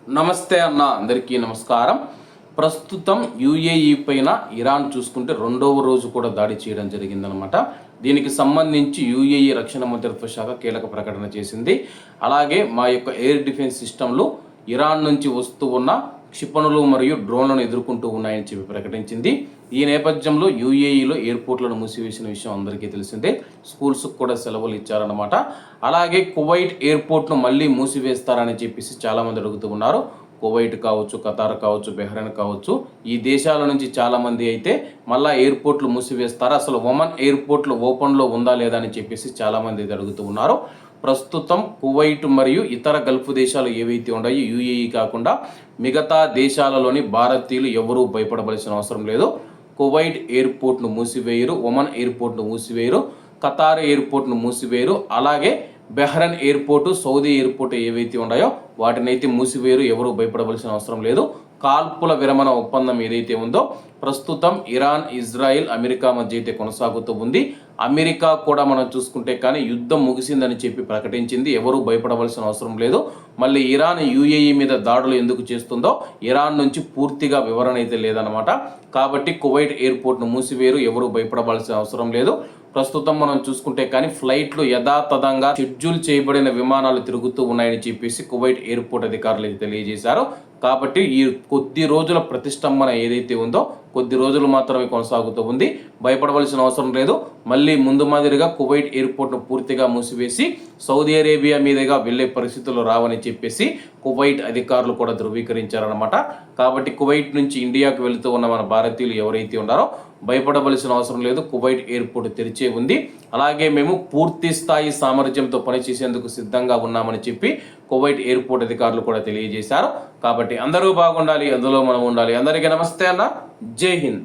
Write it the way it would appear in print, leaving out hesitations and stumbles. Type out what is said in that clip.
నమస్తే అన్న, అందరికీ నమస్కారం. ప్రస్తుతం యుఏఈ పైన ఇరాన్ చూసుకుంటే రెండవ రోజు కూడా దాడి చేయడం జరిగిందనమాట. దీనికి సంబంధించి యుఏఈ రక్షణ మంత్రిత్వ శాఖ కీలక ప్రకటన చేసింది. అలాగే మా యొక్క ఎయిర్ డిఫెన్స్ సిస్టంలు ఇరాన్ నుంచి వస్తూ ఉన్న క్షిపణులు మరియు డ్రోన్లను ఎదుర్కొంటూ ఉన్నాయని చెప్పి ప్రకటించింది. ఈ నేపథ్యంలో యుఏఈలో ఎయిర్పోర్ట్లను మూసివేసిన విషయం అందరికీ తెలిసిందే. స్కూల్స్కి కూడా సెలవులు ఇచ్చారన్నమాట. అలాగే కువైట్ ఎయిర్పోర్ట్ను మళ్ళీ మూసివేస్తారని చెప్పేసి చాలామంది అడుగుతూ ఉన్నారు. కువైట్ కావచ్చు, ఖతార్ కావచ్చు, బెహ్రెన్ కావచ్చు, ఈ దేశాల నుంచి చాలామంది అయితే మళ్ళీ ఎయిర్పోర్ట్లు మూసివేస్తారా, అసలు ఒమన్ ఎయిర్పోర్ట్లు ఓపెన్లో ఉందా లేదా అని చెప్పేసి చాలామంది అయితే అడుగుతూ ఉన్నారు. ప్రస్తుతం కువైట్ మరియు ఇతర గల్ఫ్ దేశాలు ఏవైతే ఉన్నాయో యుఏఈ కాకుండా మిగతా దేశాలలోని భారతీయులు ఎవరూ భయపడవలసిన అవసరం లేదు. కువైట్ ఎయిర్పోర్ట్ను మూసివేయరు, ఒమన్ ఎయిర్పోర్ట్ను మూసివేయరు, ఖతార్ ఎయిర్పోర్ట్ను మూసివేయరు, అలాగే బెహ్రెన్ ఎయిర్పోర్టు, సౌదీ ఎయిర్పోర్టు ఏవైతే ఉన్నాయో వాటినైతే మూసివేయరు. ఎవరూ భయపడవలసిన అవసరం లేదు. కాల్పుల విరమణ ఒప్పందం ఏదైతే ఉందో ప్రస్తుతం ఇరాన్, ఇజ్రాయిల్, అమెరికా మధ్య అయితే కొనసాగుతూ ఉంది. అమెరికా కూడా మనం చూసుకుంటే కానీ యుద్ధం ముగిసిందని చెప్పి ప్రకటించింది. ఎవరూ భయపడవలసిన అవసరం లేదు. మళ్ళీ ఇరాన్ యుఏఈ మీద దాడులు ఎందుకు చేస్తుందో ఇరాన్ నుంచి పూర్తిగా వివరణ అయితే లేదనమాట. కాబట్టి కువైట్ ఎయిర్పోర్ట్ను మూసివేరు, ఎవరూ భయపడవలసిన అవసరం లేదు. ప్రస్తుతం మనం చూసుకుంటే కానీ ఫ్లైట్లు యథాతథంగా షెడ్యూల్ చేయబడిన విమానాలు తిరుగుతూ ఉన్నాయని చెప్పేసి కువైట్ ఎయిర్పోర్ట్ అధికారులు అయితే తెలియజేశారు. కాబట్టి ఈ కొద్ది రోజుల ప్రతిష్టంభన ఏదైతే ఉందో కొద్ది రోజులు మాత్రమే కొనసాగుతూ ఉంది. భయపడవలసిన అవసరం లేదు. మళ్ళీ ముందు మాదిరిగా కువైట్ ఎయిర్పోర్ట్ను పూర్తిగా మూసివేసి సౌదీ అరేబియా మీదుగా వెళ్లే పరిస్థితులు రావని చెప్పేసి కువైట్ అధికారులు కూడా ధృవీకరించారనమాట. కాబట్టి కువైట్ నుంచి ఇండియాకు వెళుతూ ఉన్న మన భారతీయులు ఎవరైతే ఉన్నారో భయపడవలసిన అవసరం లేదు. కువైట్ ఎయిర్పోర్ట్ తెరిచే ఉంది. అలాగే మేము పూర్తి స్థాయి సామర్థ్యంతో పనిచేసేందుకు సిద్ధంగా ఉన్నామని చెప్పి కువైట్ ఎయిర్పోర్ట్ అధికారులు కూడా తెలియజేశారు. కాబట్టి అందరూ బాగుండాలి, అందులో మనం ఉండాలి. అందరికీ నమస్తే అన్న, జై హింద్.